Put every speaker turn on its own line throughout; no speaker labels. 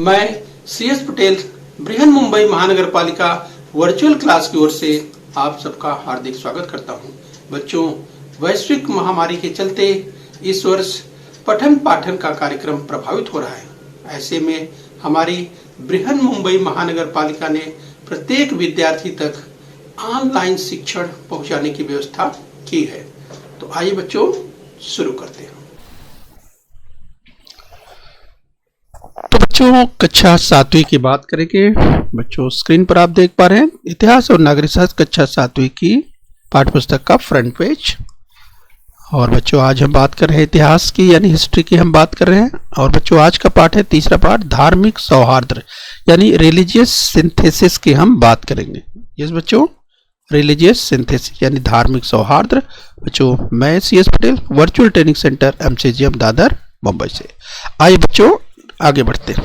मैं CS पटेल बृहन मुंबई महानगर पालिका वर्चुअल क्लास की ओर से आप सबका हार्दिक स्वागत करता हूं। बच्चों, वैश्विक महामारी के चलते इस वर्ष पठन पाठन का कार्यक्रम प्रभावित हो रहा है। ऐसे में हमारी बृहन मुंबई महानगर पालिका ने प्रत्येक विद्यार्थी तक ऑनलाइन शिक्षण पहुंचाने की व्यवस्था की है। तो आइए बच्चों शुरू करते हैं। तो बच्चों, कक्षा 7वीं की बात करेंगे। बच्चों, स्क्रीन पर आप देख पा रहे हैं इतिहास और नागरिक शास्त्र कक्षा 7वीं की पाठ्य पुस्तक का फ्रंट पेज। और बच्चों, आज हम बात कर रहे हैं इतिहास की, यानी हिस्ट्री की हम बात कर रहे हैं। और बच्चों, आज का पाठ है तीसरा पाठ, धार्मिक सौहार्द यानी रिलीजियस सिंथेसिस की हम बात करेंगे। यस बच्चों, रिलीजियस सिंथेसिस यानी धार्मिक सौहार्द। बच्चों, मैं CS Patel virtual training centre MCGM Dadar Mumbai से। आइए बच्चों आगे बढ़ते हैं।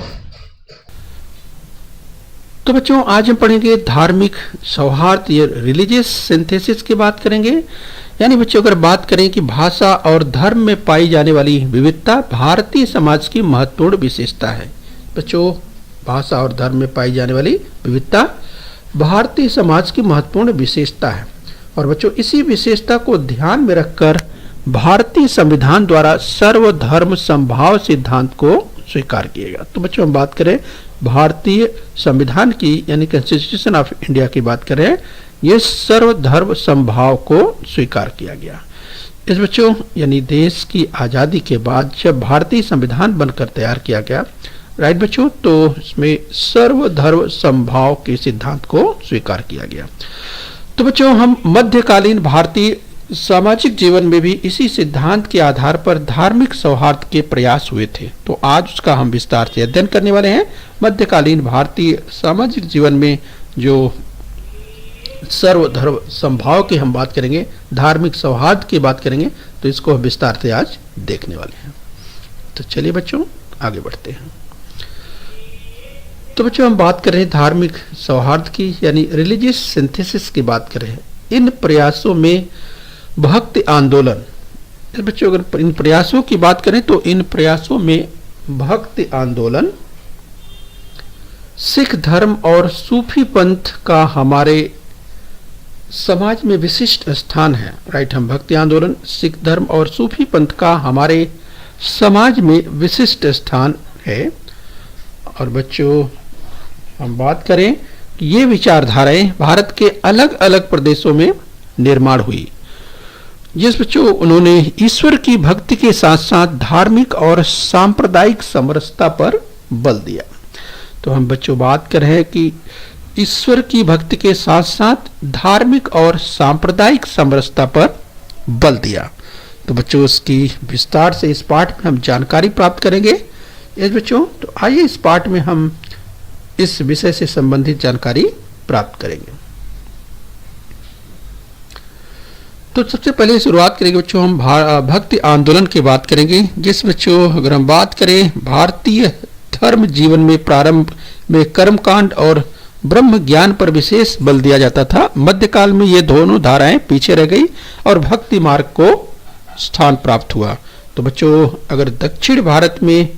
तो बच्चों, आज हम पढ़ेंगे धार्मिक सौहार्द या रिलीजियस सिंथेसिस की बात करेंगे। यानी बच्चों, अगर बात करें कि भाषा और धर्म में पाई जाने वाली विविधता भारतीय समाज की महत्वपूर्ण विशेषता है। बच्चों, भाषा और धर्म में पाई जाने वाली विविधता भारतीय समाज की महत्वपूर्ण विशेषता है। और बच्चों, इसी विशेषता को ध्यान में रखकर भारतीय संविधान द्वारा सर्वधर्म समभाव सिद्धांत को स्वीकार किया गया। तो बच्चों, हम बात करें भारतीय संविधान की यानी कॉन्स्टिट्यूशन ऑफ इंडिया की बात करें, ये सर्वधर्म समभाव को स्वीकार किया गया। इस बच्चों यानी देश की आज़ादी के बाद जब भारतीय संविधान बनकर तैयार किया गया, राइट बच्चों, तो इसमें सर्वधर्म समभाव के सिद्धांत को स्वीकार किया गया। तो बच्चों, हम मध्यकालीन भारतीय सामाजिक जीवन में भी इसी सिद्धांत के आधार पर धार्मिक सौहार्द के प्रयास हुए थे। तो आज उसका हम विस्तार से अध्ययन करने वाले हैं। मध्यकालीन भारतीय सामाजिक जीवन में जो सर्वधर्म समभाव की हम बात करेंगे, धार्मिक सौहार्द की बात करेंगे, तो इसको हम विस्तार से आज देखने वाले हैं। तो चलिए बच्चों आगे बढ़ते हैं। तो बच्चों, हम बात कर रहे हैं धार्मिक सौहार्द की यानी रिलीजियस सिंथेसिस की बात कर रहे हैं। इन प्रयासों में भक्ति आंदोलन, बच्चों अगर इन प्रयासों की बात करें तो इन प्रयासों में भक्ति आंदोलन, सिख धर्म और सूफी पंथ का हमारे समाज में विशिष्ट स्थान है। राइट, हम भक्ति आंदोलन, सिख धर्म और सूफी पंथ का हमारे समाज में विशिष्ट स्थान है। और बच्चों, हम बात करें कि ये विचारधाराएं भारत के अलग अलग प्रदेशों में निर्माण हुई। जिस बच्चों उन्होंने ईश्वर की भक्ति के साथ साथ धार्मिक और सांप्रदायिक समरसता पर बल दिया। तो हम बच्चों बात कर रहे हैं कि ईश्वर की भक्ति के साथ साथ धार्मिक और सांप्रदायिक समरसता पर बल दिया। तो बच्चों, उसकी विस्तार से इस पाठ में हम जानकारी प्राप्त करेंगे। इस बच्चों, तो आइए इस पाठ में हम इस विषय से संबंधित जानकारी प्राप्त करेंगे। तो सबसे पहले शुरुआत करेंगे बच्चों, हम भक्ति आंदोलन की बात करेंगे। जिस बच्चों अगर हम बात करें भारतीय धर्म जीवन में प्रारंभ में कर्मकांड और ब्रह्म ज्ञान पर विशेष बल दिया जाता था। मध्यकाल में ये दोनों धाराएं पीछे रह गई और भक्ति मार्ग को स्थान प्राप्त हुआ। तो बच्चों, अगर दक्षिण भारत में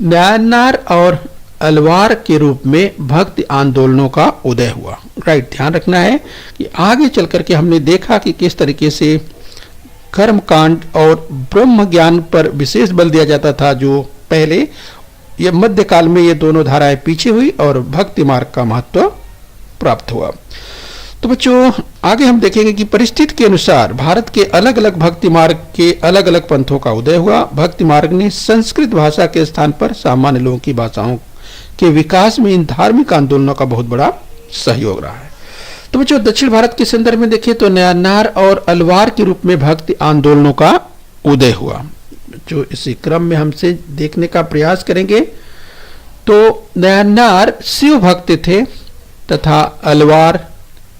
म्यांमार और अलवार के रूप में भक्ति आंदोलनों का उदय हुआ। राइट, ध्यान रखना है कि आगे चल करके हमने देखा कि किस तरीके से कर्मकांड और ब्रह्म ज्ञान पर विशेष बल दिया जाता था, जो पहले ये मध्यकाल में ये दोनों धाराएं पीछे हुई और भक्ति मार्ग का महत्व प्राप्त हुआ। तो बच्चों, आगे हम देखेंगे कि परिस्थिति के अनुसार भारत के अलग अलग भक्ति मार्ग के अलग अलग पंथों का उदय हुआ। भक्ति मार्ग ने संस्कृत भाषा के स्थान पर सामान्य लोगों की भाषाओं के विकास में इन धार्मिक आंदोलनों का बहुत बड़ा सहयोग रहा है। तो बच्चों, दक्षिण भारत के संदर्भ में देखिए तो म्यांमार और अलवार के रूप में भक्ति आंदोलनों का उदय हुआ। जो इसी क्रम में हमसे देखने का प्रयास करेंगे तो म्यांमार शिव भक्त थे तथा अलवार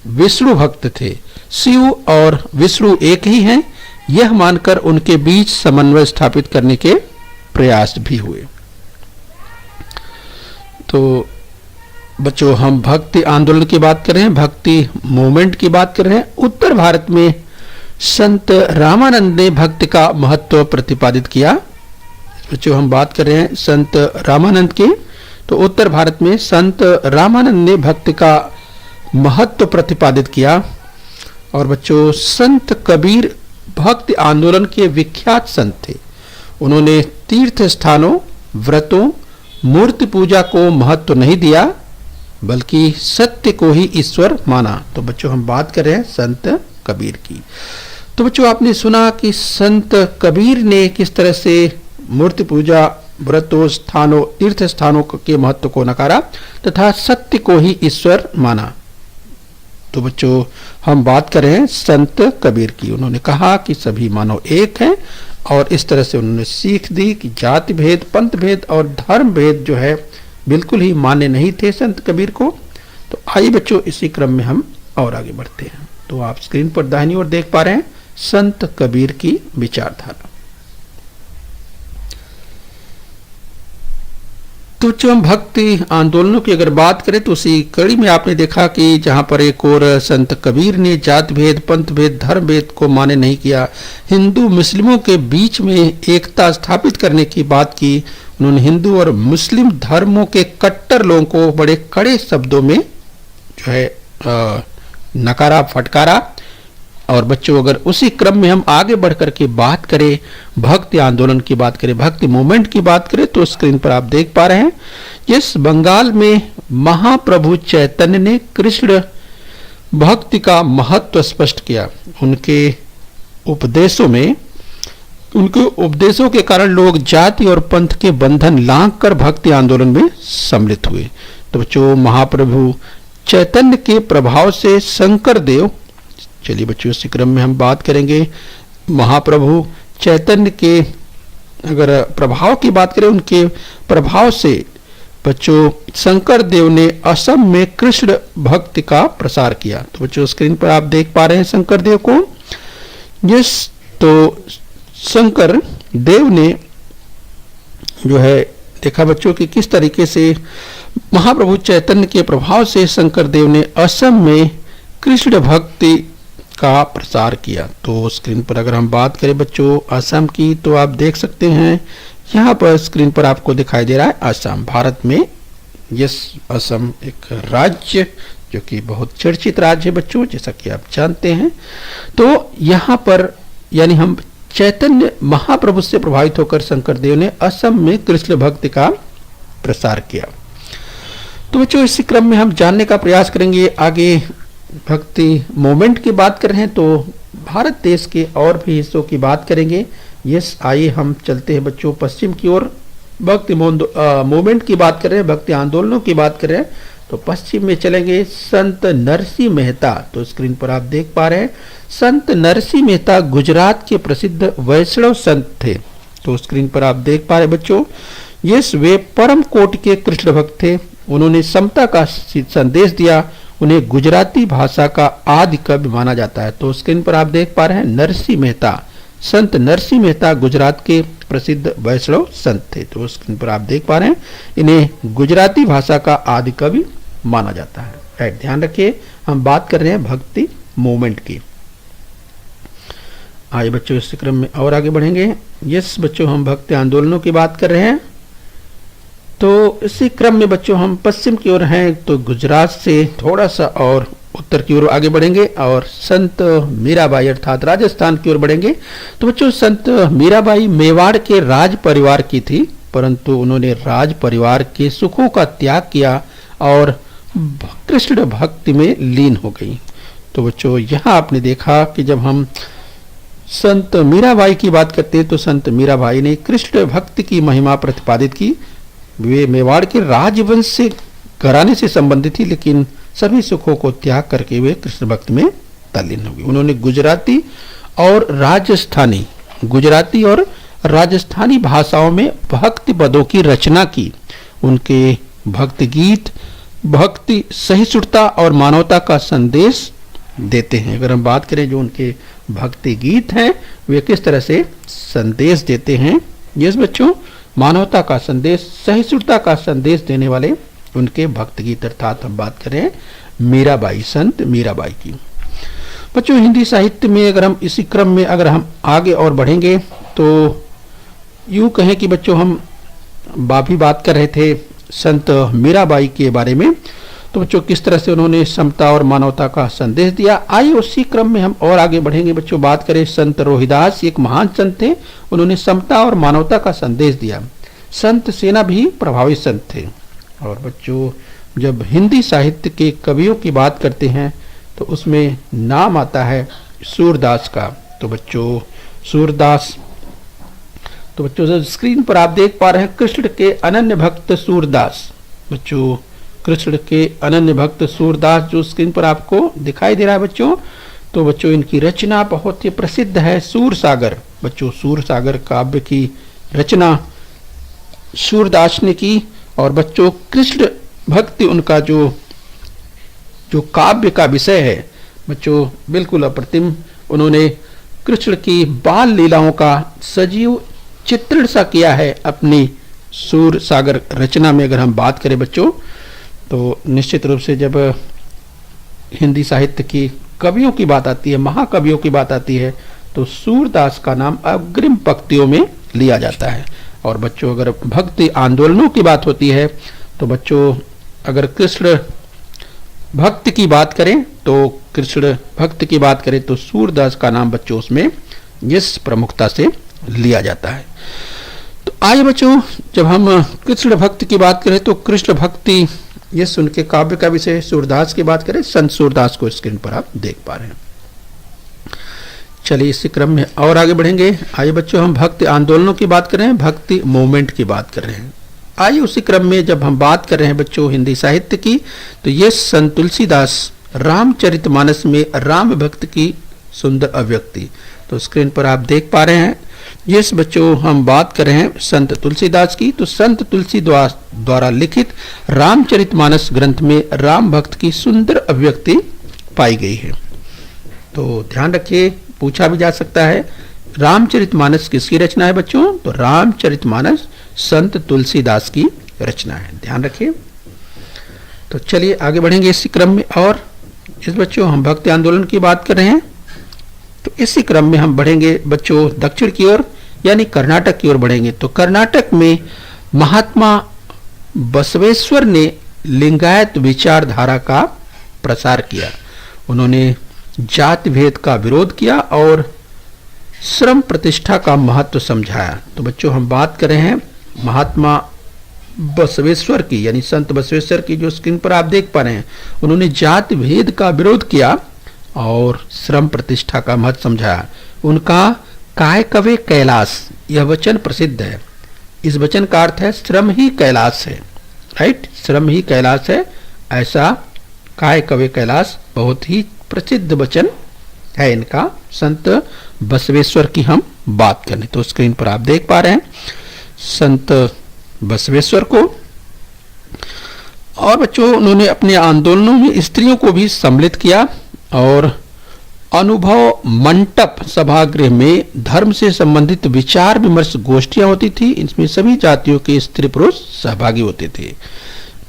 विष्णु भक्त थे। शिव और विष्णु एक ही हैं, यह मानकर उनके बीच समन्वय स्थापित करने के प्रयास भी हुए। तो बच्चों, हम भक्ति आंदोलन की बात कर रहे हैं, भक्ति मूवमेंट की बात कर रहे हैं। उत्तर भारत में संत रामानंद ने भक्ति का महत्व प्रतिपादित किया। बच्चों, हम बात कर रहे हैं संत रामानंद के, तो उत्तर भारत में संत रामानंद ने भक्ति का महत्व प्रतिपादित किया। और बच्चों, संत कबीर भक्ति आंदोलन के विख्यात संत थे। उन्होंने तीर्थ स्थानों, व्रतों, मूर्ति पूजा को महत्व नहीं दिया, बल्कि सत्य को ही ईश्वर माना। तो बच्चों, हम बात कर रहे हैं संत कबीर की। तो बच्चों, आपने सुना कि संत कबीर ने किस तरह से मूर्ति पूजा, व्रतों, स्थानों, तीर्थ स्थानों के महत्व को नकारा तथा सत्य को ही ईश्वर माना। तो बच्चों, हम बात कर रहे हैं संत कबीर की। उन्होंने कहा कि सभी मानव एक हैं और इस तरह से उन्होंने सीख दी कि जाति भेद, पंथ भेद और धर्म भेद जो है बिल्कुल ही मान्य नहीं थे संत कबीर को। तो आइए बच्चों, इसी क्रम में हम और आगे बढ़ते हैं। तो आप स्क्रीन पर दाहिनी ओर देख पा रहे हैं संत कबीर की विचारधारा। तो जब हम भक्ति आंदोलनों की अगर बात करें तो उसी कड़ी में आपने देखा कि जहां पर एक और संत कबीर ने जाति भेद, पंथ भेद, धर्म भेद को मान्य नहीं किया, हिंदू मुस्लिमों के बीच में एकता स्थापित करने की बात की। उन्होंने हिंदू और मुस्लिम धर्मों के कट्टर लोगों को बड़े कड़े शब्दों में जो है नकारा, फटकारा। और बच्चों, अगर उसी क्रम में हम आगे बढ़कर के बात करें, भक्ति आंदोलन की बात करें, भक्ति मूवमेंट की बात करें, तो स्क्रीन पर आप देख पा रहे हैं इस बंगाल में महाप्रभु चैतन्य ने कृष्ण भक्ति का महत्व स्पष्ट किया। उनके उपदेशों के कारण लोग जाति और पंथ के बंधन लांघ कर भक्ति आंदोलन में सम्मिलित हुए। तो बच्चों, महाप्रभु चैतन्य के प्रभाव से शंकर देव, चलिए बच्चों, इसी क्रम में हम बात करेंगे महाप्रभु चैतन्य के अगर प्रभाव की बात करें, उनके प्रभाव से बच्चों शंकर देव ने असम में कृष्ण भक्ति का प्रसार किया। तो बच्चों, स्क्रीन पर आप देख पा रहे हैं शंकर देव को। तो शंकर देव ने जो है देखा बच्चों कि किस तरीके से महाप्रभु चैतन्य के प्रभाव से शंकर देव ने असम में कृष्ण भक्ति का प्रसार किया। तो स्क्रीन पर अगर हम बात करें बच्चों असम की, तो आप देख सकते हैं यहाँ पर स्क्रीन पर आपको दिखाई दे रहा है असम, भारत में। यस, असम एक राज्य जो कि बहुत चर्चित राज्य है बच्चों, जैसा कि आप जानते हैं। तो यहाँ पर यानी हम चैतन्य महाप्रभु से प्रभावित होकर शंकर देव ने असम में कृष्ण भक्ति का प्रसार किया। तो बच्चों, इसी क्रम में हम जानने का प्रयास करेंगे आगे। भक्ति मूवमेंट की बात कर रहे हैं तो भारत देश के और भी हिस्सों की बात करेंगे। यस, आइए हम चलते हैं बच्चों पश्चिम की ओर। भक्ति मूवमेंट की बात कर रहे हैं, भक्ति आंदोलनों की बात कर रहे हैं, तो पश्चिम में चलेंगे संत नरसिंह मेहता। तो स्क्रीन पर आप देख पा रहे हैं संत नरसिंह मेहता गुजरात के प्रसिद्ध वैष्णव संत थे। तो स्क्रीन पर आप देख पा रहे हैं बच्चों, यस, वे परम कोटि के कृष्ण भक्त थे। उन्होंने समता का संदेश दिया। उन्हें गुजराती भाषा का आदि कवि माना जाता है। तो स्क्रीन पर आप देख पा रहे हैं नरसिंह मेहता, संत नरसिंह मेहता गुजरात के प्रसिद्ध वैष्णव संत थे। तो स्क्रीन पर आप देख पा रहे हैं इन्हें गुजराती भाषा का आदि कवि माना जाता है। राइट, ध्यान रखिए, हम बात कर रहे हैं भक्ति मूवमेंट की। आइए बच्चों, इस क्रम में और आगे बढ़ेंगे। यस बच्चों, हम भक्ति आंदोलनों की बात कर रहे हैं। तो इसी क्रम में बच्चों हम पश्चिम की ओर हैं, तो गुजरात से थोड़ा सा और उत्तर की ओर आगे बढ़ेंगे और संत मीराबाई अर्थात राजस्थान की ओर बढ़ेंगे। तो बच्चों, संत मीराबाई मेवाड़ के राज परिवार की थी, परंतु उन्होंने राज परिवार के सुखों का त्याग किया और कृष्ण भक्ति में लीन हो गई। तो बच्चों, यहाँ आपने देखा कि जब हम संत मीराबाई की बात करते हैं तो संत मीराबाई ने कृष्ण भक्ति की महिमा प्रतिपादित की। वे मेवाड़ के राजवंश से घराने से संबंधित थी, लेकिन सभी सुखों को त्याग करके वे कृष्ण भक्ति में तल्लीन हो गई। उन्होंने गुजराती और राजस्थानी भाषाओं में भक्ति पदों की रचना की। उनके भक्ति गीत भक्ति, सहिष्णुता और मानवता का संदेश देते हैं। अगर हम बात करें जो उनके भक्ति गीत हैं, वे किस तरह से संदेश देते हैं। यस बच्चों, मानवता का संदेश, सहिष्णुता का संदेश देने वाले उनके भक्ति गीत, अर्थात हम बात करें मीराबाई, संत मीराबाई की। बच्चों, हिंदी साहित्य में अगर हम इसी क्रम में अगर हम आगे और बढ़ेंगे तो यूं कहें कि बच्चों हम बात कर रहे थे संत मीराबाई के बारे में। तो बच्चों किस तरह से उन्होंने समता और मानवता का संदेश दिया। आइए उसी क्रम में हम और आगे बढ़ेंगे बच्चों। बात करें संत रोहिदास, एक महान संत थे, उन्होंने समता और मानवता का संदेश दिया। संत सेना भी प्रभावी संत थे। और बच्चों जब हिंदी साहित्य के कवियों की बात करते हैं तो उसमें नाम आता है सूरदास का। तो बच्चों सूरदास, तो बच्चों स्क्रीन पर आप देख पा रहे हैं कृष्ण के अनन्य भक्त सूरदास। बच्चों कृष्ण के अनन्य भक्त सूरदास जो स्क्रीन पर आपको दिखाई दे रहा है बच्चों, तो बच्चों इनकी रचना बहुत ही प्रसिद्ध है, सूरसागर। बच्चों सूरसागर काव्य की रचना सूरदास ने की। और बच्चों कृष्ण भक्ति उनका जो काव्य का विषय है बच्चों बिल्कुल अप्रतिम। उन्होंने कृष्ण की बाल लीलाओं का सजीव चित्रण सा किया है अपनी सूरसागर रचना में। अगर हम बात करें बच्चों तो निश्चित रूप से जब हिंदी साहित्य की कवियों की बात आती है, महाकवियों की बात आती है, तो सूरदास का नाम अग्रिम पंक्तियों में लिया जाता है। और बच्चों अगर भक्ति आंदोलनों की बात होती है तो बच्चों अगर कृष्ण भक्त की बात करें तो सूरदास का नाम बच्चों उसमें इस प्रमुखता से लिया जाता है। तो आइए बच्चों जब हम कृष्ण भक्त की बात करें तो कृष्ण भक्ति ये उनके काव्य का विषय। सूरदास की बात करें, संत सूरदास को स्क्रीन पर आप देख पा रहे हैं। चलिए इसी क्रम में और आगे बढ़ेंगे। आइए बच्चों हम भक्ति आंदोलनों की बात कर रहे हैं, भक्ति मूवमेंट की बात कर रहे हैं। आइए उसी क्रम में जब हम बात कर रहे हैं बच्चों हिंदी साहित्य की, तो ये संत तुलसीदास रामचरितमानस में राम भक्त की सुंदर अभिव्यक्ति, तो स्क्रीन पर आप देख पा रहे हैं। यस बच्चों हम बात कर रहे हैं संत तुलसीदास की। तो संत तुलसीदास द्वारा लिखित रामचरितमानस ग्रंथ में राम भक्त की सुंदर अभिव्यक्ति पाई गई है। तो ध्यान रखिए, पूछा भी जा सकता है रामचरितमानस किसकी रचना है बच्चों, तो रामचरितमानस संत तुलसीदास की रचना है, ध्यान रखिए। तो चलिए आगे बढ़ेंगे इसी क्रम में। और इस बच्चों हम भक्ति आंदोलन की बात कर रहे हैं, तो इसी क्रम में हम बढ़ेंगे बच्चों दक्षिण की ओर यानी कर्नाटक की ओर बढ़ेंगे। तो कर्नाटक में महात्मा बसवेश्वर ने लिंगायत विचारधारा का प्रसार किया। उन्होंने जाति भेद का विरोध किया और श्रम प्रतिष्ठा का महत्व समझाया। तो बच्चों हम बात कर रहे हैं महात्मा बसवेश्वर की यानी संत बसवेश्वर की, जो स्क्रीन पर आप देख पा रहे हैं। उन्होंने जाति भेद का विरोध किया और श्रम प्रतिष्ठा का महत्व समझाया। उनका काय कवे कैलाश यह वचन प्रसिद्ध है। इस वचन का अर्थ है श्रम ही कैलाश है, राइट, श्रम ही कैलाश है, ऐसा काय कवे कैलाश बहुत ही प्रसिद्ध वचन है इनका। संत बसवेश्वर की हम बात करें तो स्क्रीन पर आप देख पा रहे हैं संत बसवेश्वर को। और बच्चों उन्होंने अपने आंदोलनों में स्त्रियों को भी सम्मिलित किया और अनुभव मंटप सभागृह में धर्म से संबंधित विचार विमर्श गोष्ठियां होती थी। इसमें सभी जातियों के स्त्री पुरुष सहभागी होते थे।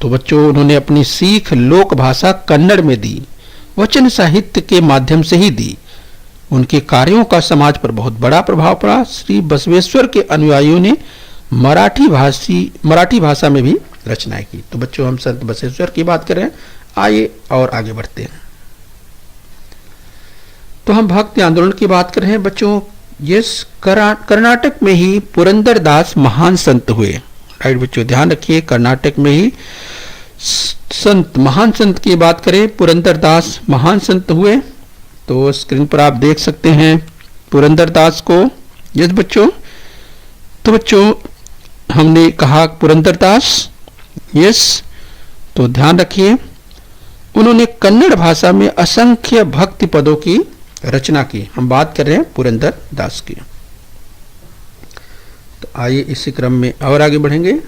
तो बच्चों उन्होंने अपनी सीख लोक भाषा कन्नड़ में दी, वचन साहित्य के माध्यम से ही दी। उनके कार्यों का समाज पर बहुत बड़ा प्रभाव पड़ा। श्री बसवेश्वर के अनुयायियों ने मराठी भाषा में भी रचनाएं की। तो बच्चों हम संत बसवेश्वर की बात करें, आइए और आगे बढ़ते हैं। तो हम भक्ति आंदोलन की बात कर रहे हैं बच्चों। यस कर्नाटक में ही पुरंदरदास महान संत हुए, राइट बच्चों ध्यान रखिए, कर्नाटक में ही महान संत की बात करें, पुरंदरदास महान संत हुए। तो स्क्रीन पर आप देख सकते हैं पुरंदरदास को। यस बच्चों, तो बच्चों हमने कहा पुरंदरदास, यस, तो ध्यान रखिए उन्होंने कन्नड़ भाषा में असंख्य भक्ति पदों की रचना की। हम बात कर रहे हैं पुरंदरदास की। तो आइए इसी क्रम में और आगे बढ़ेंगे।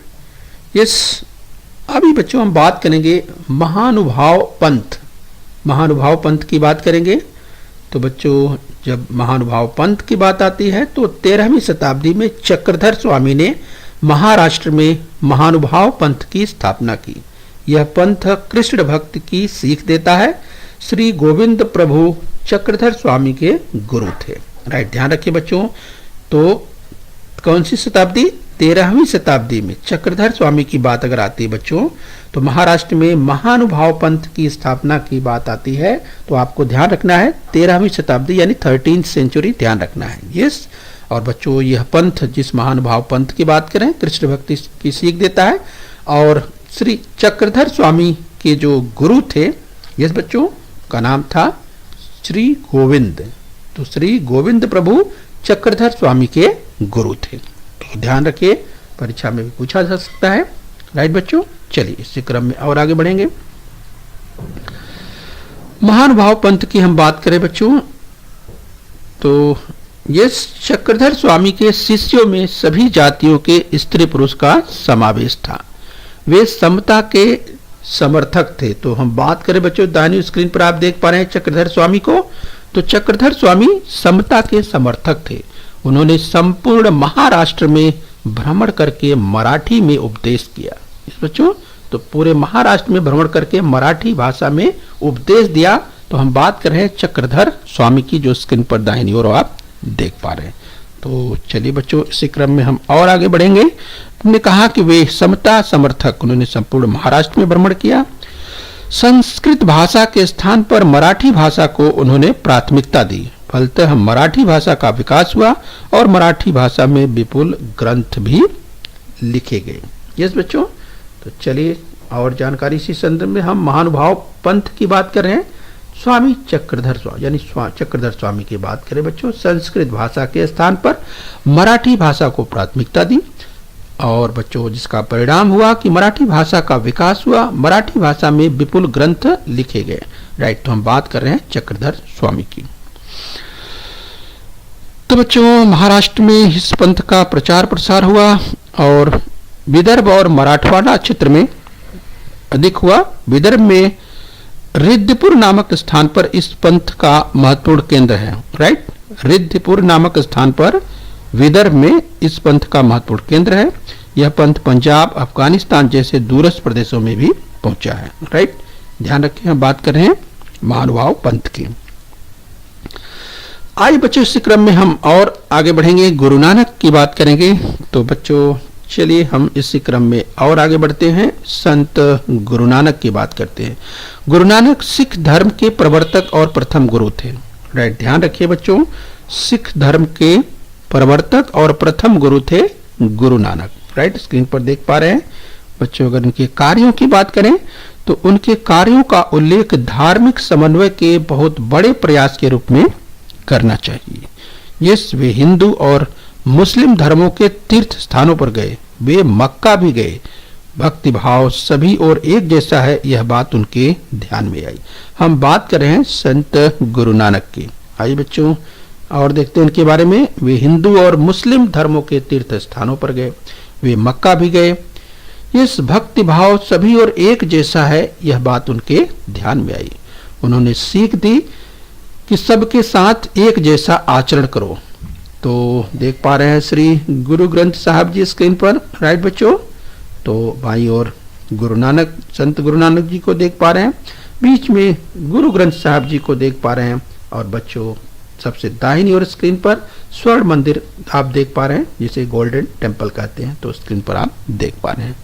यस, अभी बच्चों हम बात करेंगे महानुभाव पंथ। महानुभाव पंथ की बात करेंगे। तो बच्चों जब महानुभाव पंथ की बात आती है तो 13वीं शताब्दी में चक्रधर स्वामी ने महाराष्ट्र में महानुभाव पंथ की स्थापना की। यह पंथ कृष्ण भक्ति की सीख देता है। श्री गोविंद प्रभु चक्रधर स्वामी के गुरु थे, राइट, ध्यान रखिए बच्चों। तो कौन सी शताब्दी, 13वीं शताब्दी में चक्रधर स्वामी की बात अगर आती है बच्चों, तो महाराष्ट्र में महानुभाव पंथ की स्थापना की बात आती है। तो आपको ध्यान रखना है 13वीं शताब्दी यानी 13th सेंचुरी ध्यान रखना है। यस, और बच्चों यह पंथ जिस महानुभाव पंथ की बात करें कृष्ण भक्ति की सीख देता है। और श्री चक्रधर स्वामी के जो गुरु थे, यस बच्चों, का नाम था श्री गोविंद। तो श्री गोविंद प्रभु चक्रधर स्वामी के गुरु थे। तो ध्यान रखिए, परीक्षा में भी पूछा जा सकता है। राइट बच्चों, चलिए इसी क्रम में और आगे बढ़ेंगे। महानुभाव पंथ की हम बात करें बच्चों, तो ये चक्रधर स्वामी के शिष्यों में सभी जातियों के स्त्री पुरुष का समावेश था। वे समता के समर्थक थे। तो हम बात करें बच्चों, दाहिनी स्क्रीन पर आप देख पा रहे हैं चक्रधर स्वामी को। तो चक्रधर स्वामी समता के समर्थक थे। उन्होंने संपूर्ण महाराष्ट्र में भ्रमण करके मराठी में उपदेश किया। इस बच्चों, तो पूरे महाराष्ट्र में भ्रमण करके मराठी भाषा में उपदेश दिया। तो हम बात कर रहे हैं चक्रधर स्वामी की, जो स्क्रीन पर दाहिनी ओर आप देख पा रहे हैं। तो चलिए बच्चों, इसी क्रम में हम और आगे बढ़ेंगे। हमने कहा कि वे समता समर्थक, उन्होंने संपूर्ण महाराष्ट्र में भ्रमण किया। संस्कृत भाषा के स्थान पर मराठी भाषा को उन्होंने प्राथमिकता दी। फलतः मराठी भाषा का विकास हुआ और मराठी भाषा में विपुल ग्रंथ भी लिखे गए। यस बच्चों, तो चलिए और जानकारी इसी संदर्भ में हम महानुभाव पंथ की बात कर रहे हैं। स्वामी चक्रधर स्वामी यानी चक्रधर स्वामी की बात करें बच्चों, संस्कृत भाषा के स्थान पर मराठी भाषा को प्राथमिकता दी और बच्चों जिसका परिणाम हुआ कि मराठी भाषा का विकास हुआ, मराठी भाषा में विपुल ग्रंथ लिखे गए। राइट, तो हम बात कर रहे हैं चक्रधर स्वामी की। तो बच्चों महाराष्ट्र में इस पंथ का प्रचार प्रसार हुआ और विदर्भ और मराठवाड़ा क्षेत्र में अधिक हुआ। विदर्भ में रिद्धपुर नामक स्थान पर इस पंथ का महत्वपूर्ण केंद्र है। राइट, रिद्धपुर नामक स्थान पर विदर्भ में इस पंथ का महत्वपूर्ण केंद्र है। यह पंथ पंजाब, अफगानिस्तान जैसे दूरस्थ प्रदेशों में भी पहुंचा है। राइट, ध्यान रखें, हम बात कर रहे हैं महानुभाव पंथ की। आइए बच्चों, इसी क्रम में हम और आगे बढ़ेंगे, गुरु नानक की बात करेंगे। तो बच्चों चलिए हम इसी क्रम में और आगे बढ़ते हैं, संत गुरु नानक की बात करते हैं। गुरु नानक सिख धर्म के प्रवर्तक और प्रथम गुरु थे। राइट, ध्यान रखिए बच्चों, सिख धर्म के प्रवर्तक और प्रथम गुरु थे गुरु नानक। राइट, स्क्रीन पर देख पा रहे हैं बच्चों। अगर उनके कार्यों की बात करें तो उनके कार्यों का उल्लेख धार्मिक समन्वय के बहुत बड़े प्रयास के रूप में करना चाहिए। यस, वे हिंदू और मुस्लिम धर्मों के तीर्थ स्थानों पर गए, वे मक्का भी गए। भक्ति भाव सभी और एक जैसा है, यह बात उनके ध्यान में आई। हम बात कर रहे हैं संत गुरु नानक की। आइए बच्चों और देखते हैं उनके बारे में। वे हिंदू और मुस्लिम धर्मों के तीर्थ स्थानों पर गए, वे मक्का भी गए। इस भक्ति भाव सभी और एक जैसा है, यह बात उनके ध्यान में आई। उन्होंने सीख दी कि सबके साथ एक जैसा आचरण करो। तो देख पा रहे हैं श्री गुरु ग्रंथ साहब जी स्क्रीन पर। राइट बच्चों, तो बाई और गुरु नानक, संत गुरु नानक जी को देख पा रहे हैं, बीच में गुरु ग्रंथ साहब जी को देख पा रहे हैं और बच्चों सबसे दाहिनी ओर स्क्रीन पर स्वर्ण मंदिर आप देख पा रहे हैं, जिसे गोल्डन टेम्पल कहते हैं। तो स्क्रीन पर आप देख पा रहे हैं।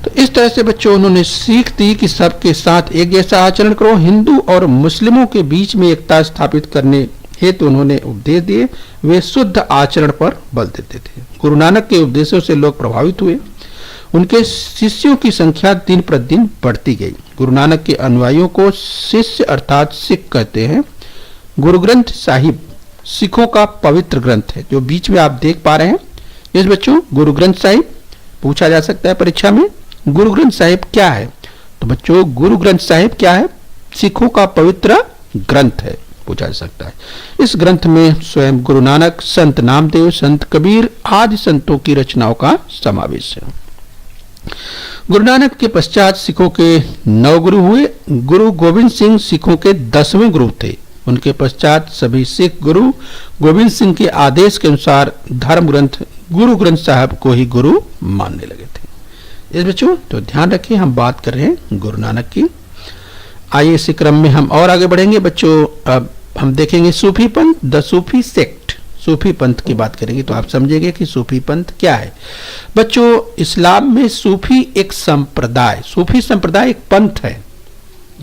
तो इस तरह से बच्चों उन्होंने सीख दी कि सबके साथ एक जैसा आचरण करो। हिंदू और मुस्लिमों के बीच में एकता स्थापित करने हेतु उन्होंने उपदेश दिए। वे शुद्ध आचरण पर बल देते थे। गुरु नानक के उपदेशों से लोग प्रभावित हुए। उनके शिष्यों की संख्या दिन प्रतिदिन बढ़ती गई। गुरु नानक के अनुयायियों को शिष्य अर्थात सिख कहते हैं। गुरु ग्रंथ साहिब सिखों का पवित्र ग्रंथ है, जो बीच में आप देख पा रहे हैं। इस बच्चों गुरु ग्रंथ साहिब पूछा जा सकता है परीक्षा में, गुरु ग्रंथ साहिब क्या है? तो बच्चों गुरु ग्रंथ साहिब क्या है? सिखों का पवित्र ग्रंथ है, पूछा जा सकता है। इस ग्रंथ में स्वयं गुरु नानक, संत नामदेव, संत कबीर आदि संतों की रचनाओं का समावेश है। गुरु नानक के पश्चात सिखों के 9 गुरु हुए। गुरु गोविंद सिंह सिखों के 10वें गुरु थे। उनके पश्चात सभी सिख गुरु गोविंद सिंह के आदेश के अनुसार धर्म ग्रंथ गुरु ग्रंथ साहब को ही गुरु मानने लगे थे। इस बच्चों तो ध्यान रखिए, हम बात कर रहे हैं गुरु नानक की। आइए इसी क्रम में हम और आगे बढ़ेंगे बच्चों। अब हम देखेंगे सूफी पंथ, द सूफी सेक्ट। सूफी पंथ की बात करेंगे तो आप समझेंगे कि सूफी पंथ क्या है। बच्चों, इस्लाम में सूफी एक संप्रदाय, सूफी संप्रदाय एक पंथ है।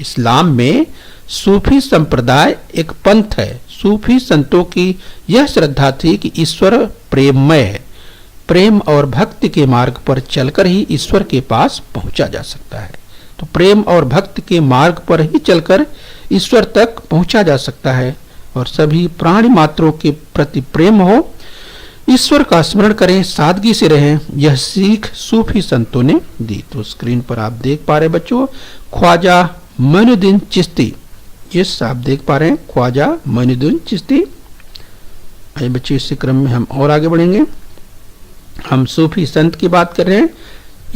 इस्लाम में सूफी संप्रदाय एक पंथ है। सूफी संतों की यह श्रद्धा थी कि ईश्वर प्रेममय है, प्रेम और भक्ति के मार्ग पर चलकर ही ईश्वर के पास पहुंचा जा सकता है। तो प्रेम और भक्ति के मार्ग पर ही चलकर ईश्वर तक पहुंचा जा सकता है और सभी प्राणी मात्रों के प्रति प्रेम हो, ईश्वर का स्मरण करें, सादगी से रहें, यह सीख सूफी संतों ने दी। तो स्क्रीन पर आप देख पा रहे हैं बच्चों, ख्वाजा मोइनुद्दीन चिश्ती, यस आप देख पा रहे हैं ख्वाजा मोइनुद्दीन चिश्ती। आइए बच्चों, इसी क्रम में हम और आगे बढ़ेंगे। हम सूफी संत की बात कर रहे हैं।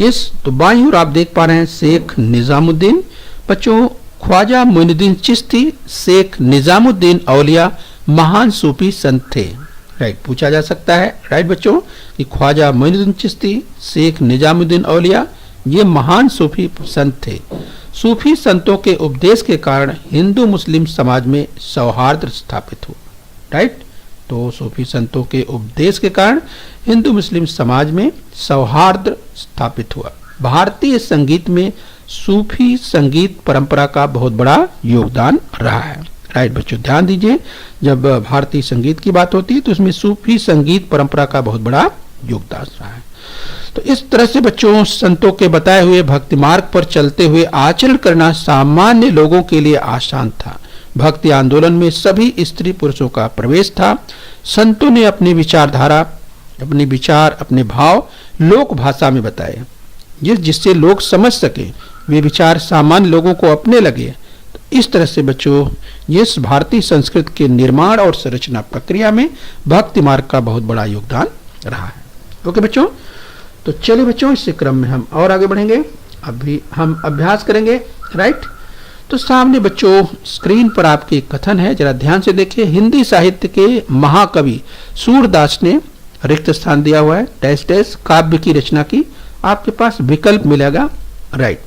यस, तो बाईं ओर आप देख पा रहे हैं शेख निजामुद्दीन। बच्चों, ख्वाजा मोइनुद्दीन चिश्ती शेख निजामुद्दीन औलिया महान सूफी संत थे। राइट, पूछा जा सकता है राइट बच्चों कि ख्वाजा मोइनुद्दीन चिश्ती शेख निजामुद्दीन औलिया ये महान सूफी संत थे। सूफी संतों के उपदेश के कारण हिंदू मुस्लिम समाज में सौहार्द स्थापित हुआ। राइट, तो सूफी संतों के उपदेश के कारण हिंदू मुस्लिम समाज में सौहार्द स्थापित हुआ। भारतीय संगीत में सूफी संगीत परंपरा का बहुत बड़ा योगदान रहा है। राइट बच्चों, ध्यान दीजिए, जब भारतीय संगीत की बात होती है तो उसमें सूफी संगीत परंपरा का बहुत बड़ा योगदान रहा है। तो इस तरह से बच्चों, संतों के बताए हुए भक्ति मार्ग पर चलते हुए आचरण करना सामान्य लोगों के लिए आसान था। भक्ति आंदोलन में सभी स्त्री पुरुषों का प्रवेश था। संतों ने अपनी विचारधारा, अपने विचार, अपने भाव लोक भाषा में बताए, जिससे लोग समझ सके, वे विचार सामान्य लोगों को अपने लगे। तो इस तरह से बच्चों, इस भारतीय संस्कृति के निर्माण और संरचना प्रक्रिया में भक्ति मार्ग का बहुत बड़ा योगदान रहा है। ओके बच्चों, तो चलिए बच्चों, इस क्रम में हम और आगे बढ़ेंगे। अभी हम अभ्यास करेंगे। राइट, तो सामने बच्चों स्क्रीन पर आपके कथन है, जरा ध्यान से देखिए। हिंदी साहित्य के महाकवि सूरदास ने रिक्त स्थान दिया हुआ है, डैश डैश काव्य की रचना की। आपके पास विकल्प मिलेगा। राइट,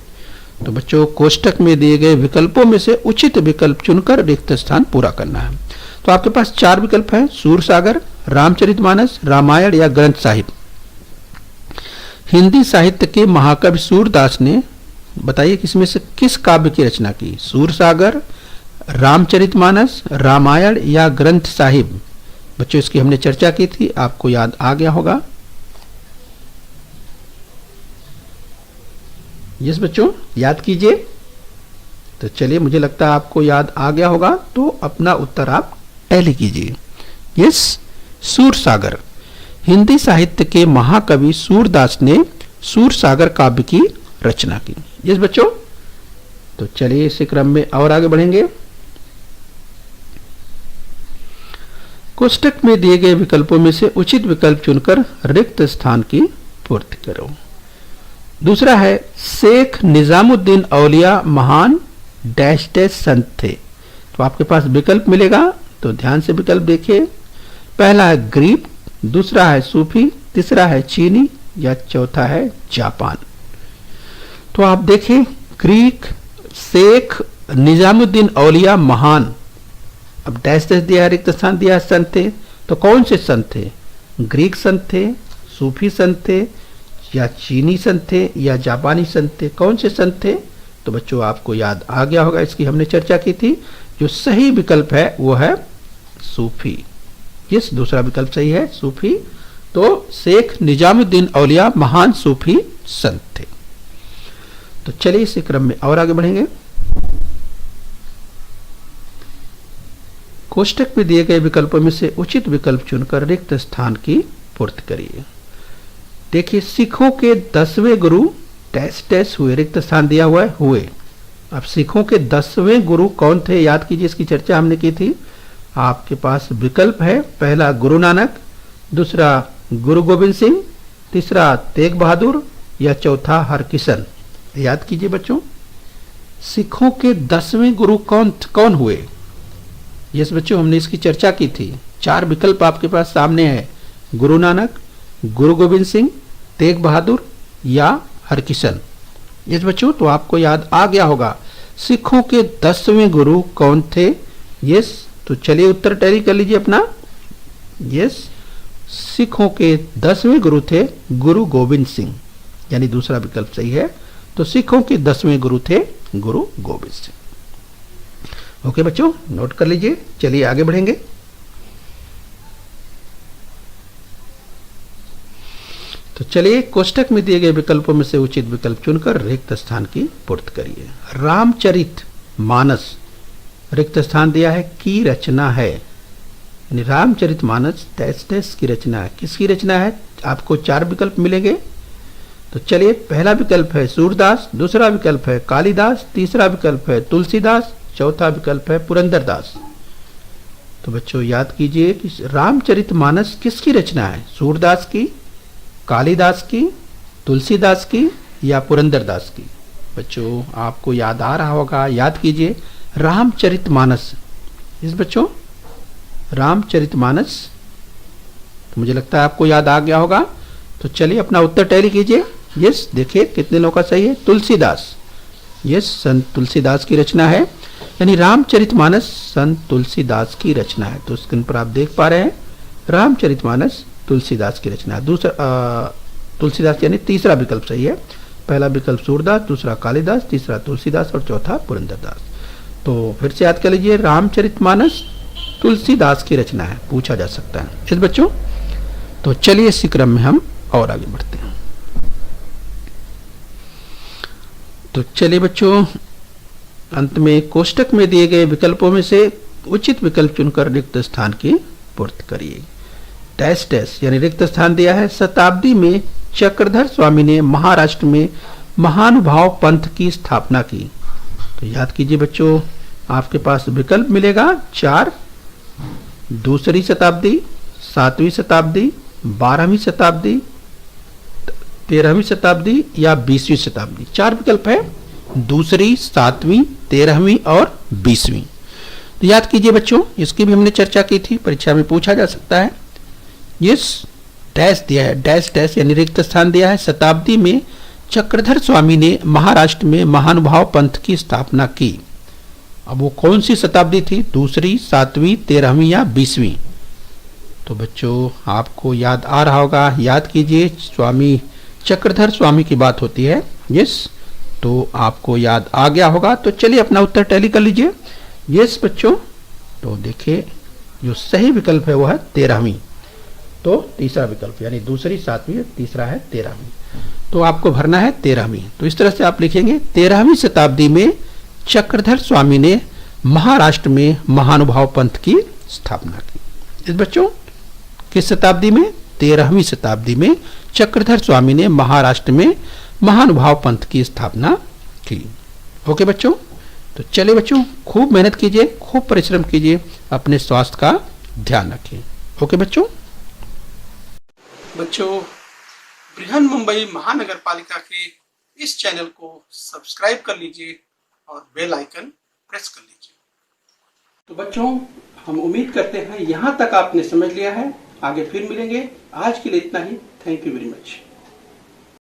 तो बच्चों कोष्टक में दिए गए विकल्पों में से उचित विकल्प चुनकर रिक्त स्थान पूरा करना है। तो आपके पास 4 विकल्प हैं, सूरसागर, रामचरितमानस, रामायण या ग्रंथ साहिब। हिंदी साहित्य के महाकवि सूरदास ने बताइए किसमें से किस काव्य की रचना की? सूरसागर, रामचरितमानस, रामायण या ग्रंथ साहिब। बच्चों इसकी हमने चर्चा की थी, आपको याद आ गया होगा। यस बच्चों, याद कीजिए। तो चलिए, मुझे लगता है आपको याद आ गया होगा, तो अपना उत्तर आप टैली कीजिए। यस, सूरसागर। हिंदी साहित्य के महाकवि सूरदास ने सूरसागर काव्य की रचना की। यस बच्चों, तो चलिए इसी क्रम में और आगे बढ़ेंगे। कोष्टक में दिए गए विकल्पों में से उचित विकल्प चुनकर रिक्त स्थान की पूर्ति करो। दूसरा है, शेख निजामुद्दीन औलिया महान डैश डैश संत थे। तो आपके पास विकल्प मिलेगा, तो ध्यान से विकल्प देखिए। पहला है ग्रीक, दूसरा है सूफी, तीसरा है चीनी या चौथा है जापान। तो आप देखें, ग्रीक, शेख निजामुद्दीन औलिया महान, अब डैश डैश दिया, रिक्त स्थान दिया, संत थे। तो कौन से संत थे? ग्रीक संत थे, सूफी संत थे या चीनी संत थे या जापानी संत थे? कौन से संत थे? तो बच्चों आपको याद आ गया होगा, इसकी हमने चर्चा की थी। जो सही विकल्प है वो है सूफी। यस, दूसरा विकल्प सही है, सूफी। तो शेख निजामुद्दीन औलिया महान सूफी संत थे। तो चलिए इसी क्रम में और आगे बढ़ेंगे। कोष्टक में दिए गए विकल्पों में से उचित विकल्प चुनकर रिक्त स्थान की पूर्ति करिए। देखिए, सिखों के 10वें गुरु डैश डैश हुए, रिक्त स्थान दिया हुआ है हुए। अब सिखों के 10वें गुरु कौन थे? याद कीजिए, इसकी चर्चा हमने की थी। आपके पास विकल्प है, पहला गुरु नानक, दूसरा गुरु गोविंद सिंह, तीसरा तेग बहादुर या चौथा हरकिशन। याद कीजिए बच्चों, सिखों के 10वें गुरु कौन हुए? यस बच्चों, हमने इसकी चर्चा की थी। 4 विकल्प आपके पास सामने है, गुरु नानक, गुरु गोविंद सिंह, तेग बहादुर या हरकिशन। यस बच्चों, तो आपको याद आ गया होगा सिखों के 10वें गुरु कौन थे। यस, तो चलिए उत्तर टैली कर लीजिए अपना। यस, सिखों के 10वें गुरु थे गुरु गोविंद सिंह, यानी दूसरा विकल्प सही है। तो सिखों के 10वें गुरु थे गुरु गोविंद सिंह। ओके बच्चों, नोट कर लीजिए। चलिए आगे बढ़ेंगे। तो चलिए कोष्टक में दिए गए विकल्पों में से उचित विकल्प चुनकर रिक्त स्थान की पूर्ति करिए। रामचरित मानस रिक्त स्थान दिया है, की रचना है, यानी रामचरित मानस डैश डैश की रचना है। किसकी रचना है? आपको 4 विकल्प मिलेंगे। तो चलिए, पहला विकल्प है सूरदास, दूसरा विकल्प है कालिदास, तीसरा विकल्प है तुलसीदास, चौथा विकल्प है पुरंदरदास। तो बच्चों याद कीजिए कि रामचरित मानस किसकी रचना है? सूरदास की, कालिदास की, तुलसीदास की या पुरंदरदास की? बच्चों आपको याद आ रहा होगा, याद कीजिए। रामचरित मानस, इस बच्चों रामचरित मानस, तो मुझे लगता है आपको याद आ गया होगा। तो चलिए अपना उत्तर टैली कीजिए। यस, देखिए कितने लोगों का सही है। तुलसीदास, यस, संत तुलसीदास की रचना है, यानी रामचरित मानस संत तुलसीदास की रचना है। तो स्क्रीन पर आप देख पा रहे हैं रामचरित मानस तुलसीदास की रचना। दूसरा तुलसीदास यानी तीसरा विकल्प सही है। पहला विकल्प सूरदास, दूसरा कालिदास, तीसरा तुलसीदास और चौथा पुरंदरदास। तो फिर से याद कर लीजिए, रामचरित मानस तुलसीदास की रचना है, पूछा जा सकता है इस बच्चों। तो चलिए इसी क्रम में हम और आगे बढ़ते हैं। तो चलिए बच्चों, अंत में कोष्टक में दिए गए विकल्पों में से उचित विकल्प चुनकर रिक्त स्थान की पूर्ति करिए। डैश डैश यानी रिक्त स्थान दिया है, शताब्दी में चक्रधर स्वामी ने महाराष्ट्र में महानुभाव पंथ की स्थापना की। तो याद कीजिए बच्चों, आपके पास विकल्प मिलेगा 4, दूसरी शताब्दी, 7वीं शताब्दी, 12वीं शताब्दी, 13वीं शताब्दी या 20वीं शताब्दी। 4 विकल्प है, दूसरी, 7वीं, 13वीं और 20वीं। तो याद कीजिए बच्चों, इसकी भी हमने चर्चा की थी, परीक्षा में पूछा जा सकता है। यस, डैश दिया है, डैश डैश यानी रिक्त स्थान दिया है, शताब्दी में चक्रधर स्वामी ने महाराष्ट्र में महानुभाव पंथ की स्थापना की। अब वो कौन सी शताब्दी थी? दूसरी, 7वीं, 13वीं या 20वीं? तो बच्चों आपको याद आ रहा होगा, याद कीजिए, स्वामी चक्रधर स्वामी की बात होती है। यस, तो आपको याद आ गया होगा। तो चलिए अपना उत्तर टैली कर लीजिए। यस बच्चों, तो देखिए जो सही विकल्प है वो है 13वीं। तो तीसरा विकल्प यानी दूसरी, 7वीं, तीसरा है 13वीं। तो आपको भरना है 13वीं। तो इस तरह से आप लिखेंगे, 13वीं शताब्दी में चक्रधर स्वामी ने महाराष्ट्र में महानुभाव पंथ की स्थापना की। इस बच्चों किस शताब्दी में? 13वीं शताब्दी में चक्रधर स्वामी ने महाराष्ट्र में महानुभाव पंथ की स्थापना की। ओके बच्चों, तो चलिए बच्चों, खूब मेहनत कीजिए, खूब परिश्रम कीजिए, अपने स्वास्थ्य का ध्यान रखिए। ओके बच्चों। बच्चों, बृहन मुंबई महानगर पालिका के इस चैनल को सब्सक्राइब कर लीजिए और बेल आइकन प्रेस कर लीजिए। तो बच्चों, हम उम्मीद करते हैं यहाँ तक आपने समझ लिया है। आगे फिर मिलेंगे। आज के लिए इतना ही। Thank you very much.